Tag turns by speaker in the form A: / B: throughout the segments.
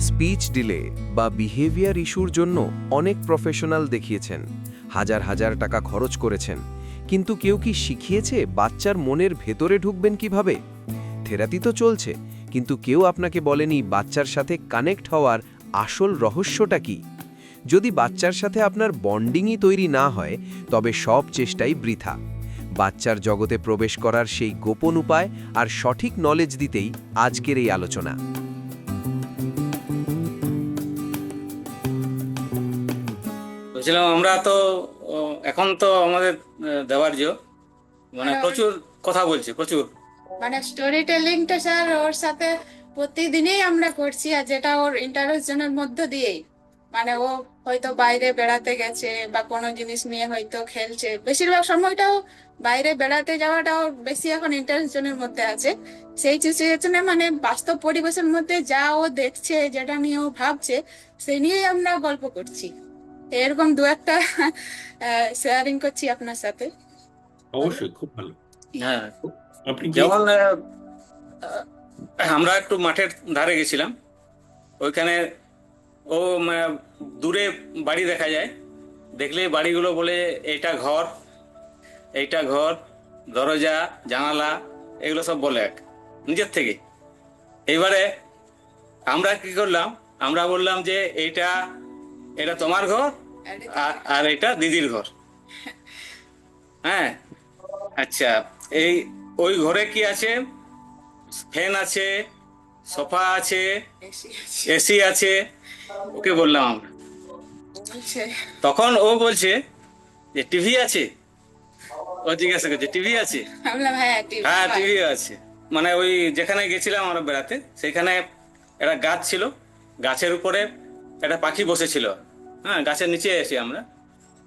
A: Speech delay বা behaviour ইস্যুর জন্য অনেক প্রফেশনাল দেখিয়েছেন, হাজার হাজার টাকা খরচ করেছেন, কিন্তু কেউ কি শিখিয়েছে বাচ্চার মনের ভেতরে ঢুকবেন কিভাবে? থেরাপি তো চলছে, কিন্তু কেউ আপনাকে বলেনি বাচ্চার সাথে কানেক্ট হওয়ার আসল রহস্যটা কি। যদি বাচ্চার সাথে আপনার বন্ডিংই তৈরি না হয়, তবে সব চেষ্টাই বৃথা। বাচ্চার জগতে প্রবেশ করার সেই গোপন উপায় আর সঠিক নলেজ দিতেই আজকের এই আলোচনা।
B: বলছিলাম আমরা তো এখন তো আমাদের দেওয়ার্য মানে প্রচুর কথা বলছে, প্রচুর
C: মানে স্টোরি টেলিংটা স্যার ওর সাথে প্রতিদিনই আমরা করছি, আর যেটা ওর ইন্টারেকশনের মধ্য দিয়েই মানে ও হয়তো বাইরে বেড়াতে গেছে বা কোনো জিনিস নিয়ে হয়তো খেলছে, বেশিরভাগ সময়টাও বাইরে বেড়াতে যাওয়াটা ওর বেশি এখন ইন্টারেকশনের মধ্যে আছে। সেই সিচুয়েশনে মানে বাস্তব পরিবেশের মধ্যে যা ও দেখছে, যেটা নিয়ে ও ভাবছে, সেই নিয়েই আমরা গল্প করছি। এরকম দু একটা শেয়ারিং করছি আপনার সাথে।
D: অবশ্যই, খুব ভালো।
B: হ্যাঁ,
D: আপনি
B: যেমন আমরা একটু মাঠের ধারে গেছিলাম, ওইখানে ও দূরে বাড়ি দেখা যায়, দেখলে বাড়িগুলো বলে এইটা ঘর, এইটা ঘর, দরজা জানালা এগুলো সব বলে এক নিজের থেকে। এইবারে আমরা কি করলাম, আমরা বললাম যে এটা তোমার ঘর আর এটা দিদির ঘর। হ্যাঁ, আচ্ছা, ওই ঘরে কি আছে? ফ্যান আছে, সোফা আছে, এসি আছে। ওকে বললাম আমরা, তখন ও বলছে যে টিভি আছে। ও জিজ্ঞাসা করছে টিভি আছে? হ্যাঁ, টিভি আছে। মানে ওই যেখানে গেছিলাম আমরা বেড়াতে, সেখানে একটা গাছ ছিল, গাছের উপরে একটা পাখি বসেছিল। হ্যাঁ, গাছের নিচে এসে আমরা,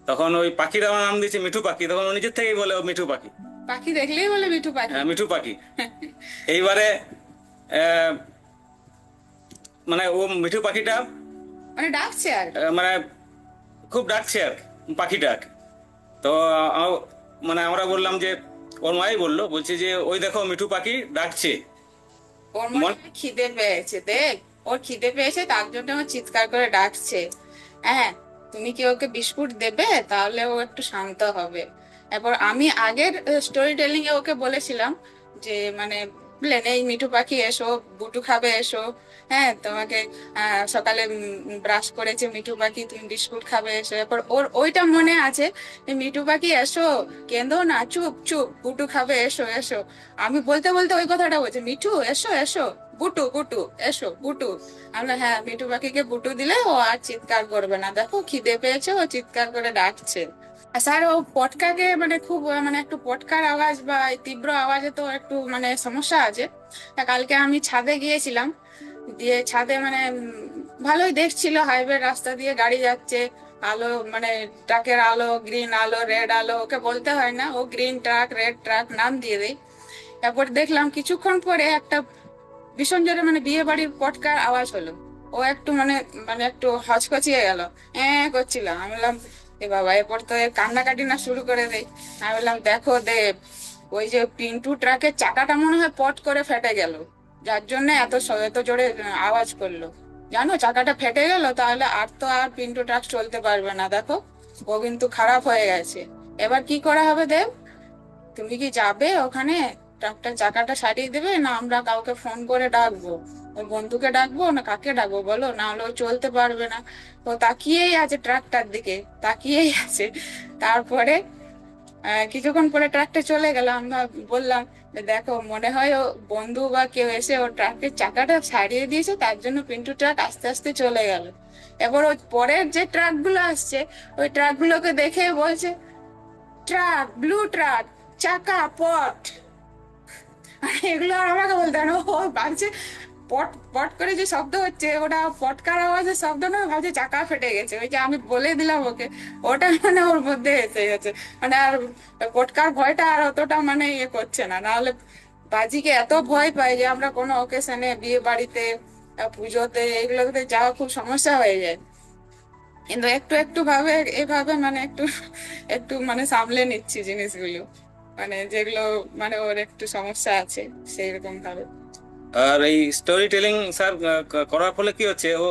B: তখন ওই পাখির আমার নাম দিয়েছে মিঠু পাখি। তখন ও নিজের থেকেই বলে ও মিঠু পাখি,
C: পাখি দেখলেই বলে মিঠু পাখি।
B: হ্যাঁ, মিঠু পাখি। এইবারে মানে ও মিঠু পাখিটা
C: মানে ডাকছে আর
B: মানে খুব ডাকছে আর পাখিটা। তো মানে আমরা বললাম যে, ওর মাই বলছে যে ওই দেখো মিঠু পাখি ডাকছে।
C: ওর মনে খিদে পেয়েছে, দেখ ওর খিদে পেয়েছে, তার জন্য ও চিৎকার করে ডাকছে। হ্যাঁ, তুমি কি ওকে বিস্কুট দেবে? তাহলে ও একটু শান্ত হবে। এরপর আমি আগের স্টোরি টেলিং এ ওকে বলেছিলাম যে মানে বললেন, এই মিঠু পাখি এসো, বুটু খাবে এসো। হ্যাঁ, তোমাকে সকালে ব্রাশ করেছে মিঠু পাখি, তুমি বিস্কুট খাবে এসো। এরপর ওর ওইটা মনে আছে, মিঠু পাখি এসো, কেঁদো না, চুপ চুপ, বুটু খাবে এসো এসো। আমি বলতে বলতে ওই কথাটা বলছে, মিঠু এসো এসো, বুটু বুটু এসো বুটু। আমরা হ্যাঁ, মিঠু পাখিকে বুটু দিলে ও আর চিৎকার করবে না, দেখো খিদে পেয়েছে, ও চিৎকার করে ডাকছে। স্যার ও পটকাকে মানে খুব মানে একটু পটকার আওয়াজ বা তীব্র আওয়াজে তো একটু মানে সমস্যা আছে। তা কালকে আমি ছাদে গিয়েছিলাম, দিয়ে ছাদে মানে ভালোই দেখছিল, হাইওয়ে রাস্তা দিয়ে গাড়ি যাচ্ছে, আলো মানে ট্রাকের আলো, গ্রিন আলো, রেড আলো, ওকে বলতে হয় না, ও গ্রিন ট্রাক রেড ট্রাক নাম দিয়ে দেয়। তারপর দেখলাম কিছুক্ষণ পরে একটা ভীষণ জোরে মানে বিয়ে বাড়ির পটকার আওয়াজ হলো। ও একটু মানে মানে একটু হচকচিয়ে গেল, করছিল। আমি বললাম, এ বাবা, এরপর তো কান্নাকাটি না শুরু করে দেয়। আমি বললাম, দেখো দেব, ওই যে পিন্টু ট্রাকের চাকাটা মনে হয় পট করে ফেটে গেল, যার জন্য এত জোরে আওয়াজ করলো। জানো, চাকাটা ফেটে গেল, তাহলে আর পিন্টু ট্রাক চলতে পারবে না। দেখো, ও কিন্তু খারাপ হয়ে গেছে। এবার কি করা হবে দেব? তুমি কি যাবে ওখানে ট্রাকটার চাকাটা সারিয়ে দেবে, না আমরা কাউকে ফোন করে ডাকবো? ওই বন্ধুকে ডাকবো না কাকে ডাকবো বলো, না হলে ও চলতে পারবে না। তো তাকিয়েই আছে ট্রাকটার দিকে, তাকিয়েই আছে। তারপরে কিছুক্ষণ পরে ট্রাকটা চলে গেল। আমরা বললাম যে, দেখো মনে হয় ও বন্ধু বা কেউ এসে ও ট্রাকের চাকাটা সারিয়ে দিয়েছে, তার জন্য পিন্টু ট্রাক আস্তে আস্তে চলে গেল। এবার ওই পরের যে ট্রাক গুলো আসছে, ওই ট্রাক গুলোকে দেখে বলছে, ট্রাক, ব্লু ট্রাক, চাকা পট। এগুলো আর আমাকে বলতে হয় না, ও ভাবছে পট পট করে যে শব্দ হচ্ছে, ওটা পটকার আওয়াজের শব্দ না, ভাবছে চাকা ফেটে গেছে। ওই যে আমি বলে দিলাম ওকে, ওটা মানে ওর মধ্যে এসে গেছে। মানে আর পটকার ভয়টা আর অতটা মানে ইয়ে করছে না। নাহলে বাজিকে এত ভয় পায় যে আমরা কোনো অকেশনে, বিয়ে বাড়িতে, পুজোতে, এগুলোতে যাওয়া খুব সমস্যা হয়ে যায়। কিন্তু একটু একটু ভাবে এভাবে মানে একটু একটু মানে সামলে নিচ্ছি জিনিসগুলো, মানে যেগুলো মানে ওর একটু সমস্যা আছে সেই রকম ভাবে।
B: আর এই স্টোরি টেলিং স্যার করার ফলে কি হচ্ছে, ও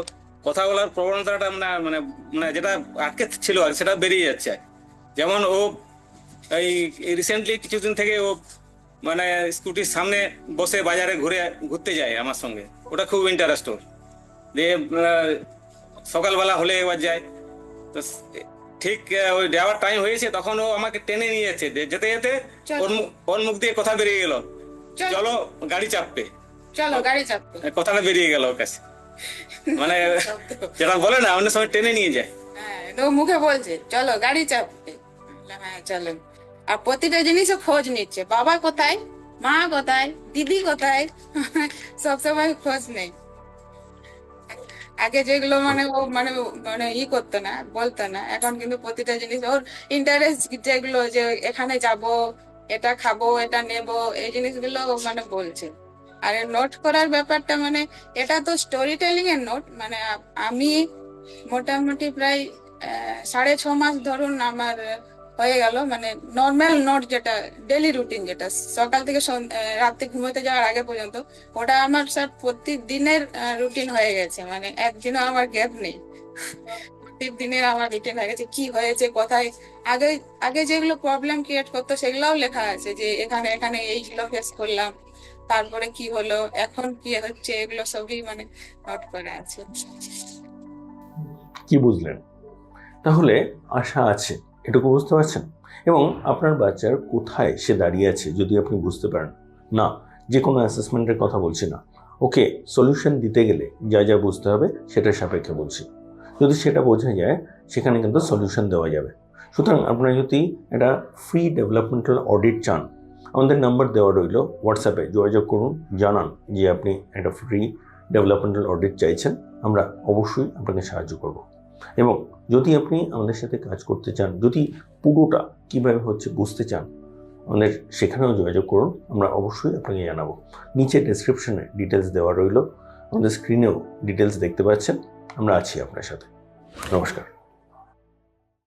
B: কথা বলার প্রবণতাটা মানে মানে মানে যেটা আটকে ছিল আর সেটা বেরিয়ে যাচ্ছে। যেমন ও এই রিসেন্টলি কিছুদিন থেকে ও মানে স্কুটির সামনে বসে বাজারে ঘুরতে যায় আমার সঙ্গে, ওটা খুব ইন্টারেস্ট ওর। দিয়ে সকালবেলা হলে এবার যায়, তো ঠিক ওই যাওয়ার টাইম হয়েছে তখন ও আমাকে টেনে নিয়ে যাচ্ছে, যেতে যেতে ওর মুখ দিয়ে কথা বেরিয়ে গেল, চলো গাড়ি চাপবে,
C: চলো গাড়ি চাপবে।
B: কথাটা বেরিয়ে গেল ওর কাছে। মানে যেটা বলে না অন্য সময় টেনে নিয়ে যায়।
C: হ্যাঁ, ও মুখে বলছে চলো গাড়ি চাপবে। বললাম, হ্যাঁ চলো। আর প্রতিটা জিনিসে খোঁজ নিচ্ছে, বাবা কোথায়, মা কোথায়, দিদি কোথায়, সবসময় খোঁজ নেই। আগে যেগুলো মানে ও মানে মানে ই করতো না, বলতো না, এখন কিন্তু প্রতিটা জিনিস ওর ইন্টারেস্ট, যেগুলো যে এখানে যাব, এটা খাবো, এটা নেব, এই জিনিসগুলো ও মানে বলছে। আর নোট করার ব্যাপারটা মানে এটা তো স্টোরি টেলিং এর নোট, মানে আমি মোটামুটি প্রায় 6.5 মাস ধরুন আমার হয়ে গেল, মানে নর্মাল নোট যেটা ডেলি রুটিন, যেটা সকাল থেকে রাতে ঘুমোতে যাওয়ার আগে পর্যন্ত, ওটা আমার স্যার প্রতিদিনের রুটিন হয়ে গেছে, মানে একদিনও আমার গ্যাপ নেই। প্রতিদিনের আমার রুটিন হয়ে গেছে, কি হয়েছে কোথায়, আগে আগে যেগুলো প্রবলেম ক্রিয়েট করতো সেগুলোও লেখা আছে, যে এখানে এখানে এইগুলো ফেস করলাম, তারপরে কি হলো, এখন কি হচ্ছে, এগুলো সবই মানে নোট করে আছে।
D: কি বুঝলেন? তাহলে আশা আছে, এটুকু বুঝতে পারছেন? এবং আপনার বাচ্চার কোথায় সে দাঁড়িয়ে আছে যদি আপনি বুঝতে পারেন, না যে কোনো অ্যাসেসমেন্টের কথা বলছি না, ওকে সলিউশন দিতে গেলে যা যা বুঝতে হবে সেটার সাপেক্ষে বলছি। যদি সেটা বোঝা যায় সেখানে কিন্তু সলিউশন দেওয়া যাবে। সুতরাং আপনারা যদি একটা ফ্রি ডেভেলপমেন্টাল অডিট চান, আমাদের নাম্বার দেওয়া রইল, হোয়াটসঅ্যাপে যোগাযোগ করুন, জানান যে আপনি একটা ফ্রি ডেভেলপমেন্টাল অডিট চাইছেন, আমরা অবশ্যই আপনাকে সাহায্য করব। এবং যদি আপনি আমাদের সাথে কাজ করতে চান, যদি পুরোটা কীভাবে হচ্ছে বুঝতে চান, আমাদের সেখানেও যোগাযোগ করুন, আমরা অবশ্যই আপনাকে জানাবো। নিচে ডেসক্রিপশনে ডিটেলস দেওয়া রইল, আমাদের স্ক্রিনেও ডিটেলস দেখতে পাচ্ছেন। আমরা আছি আপনার সাথে। নমস্কার।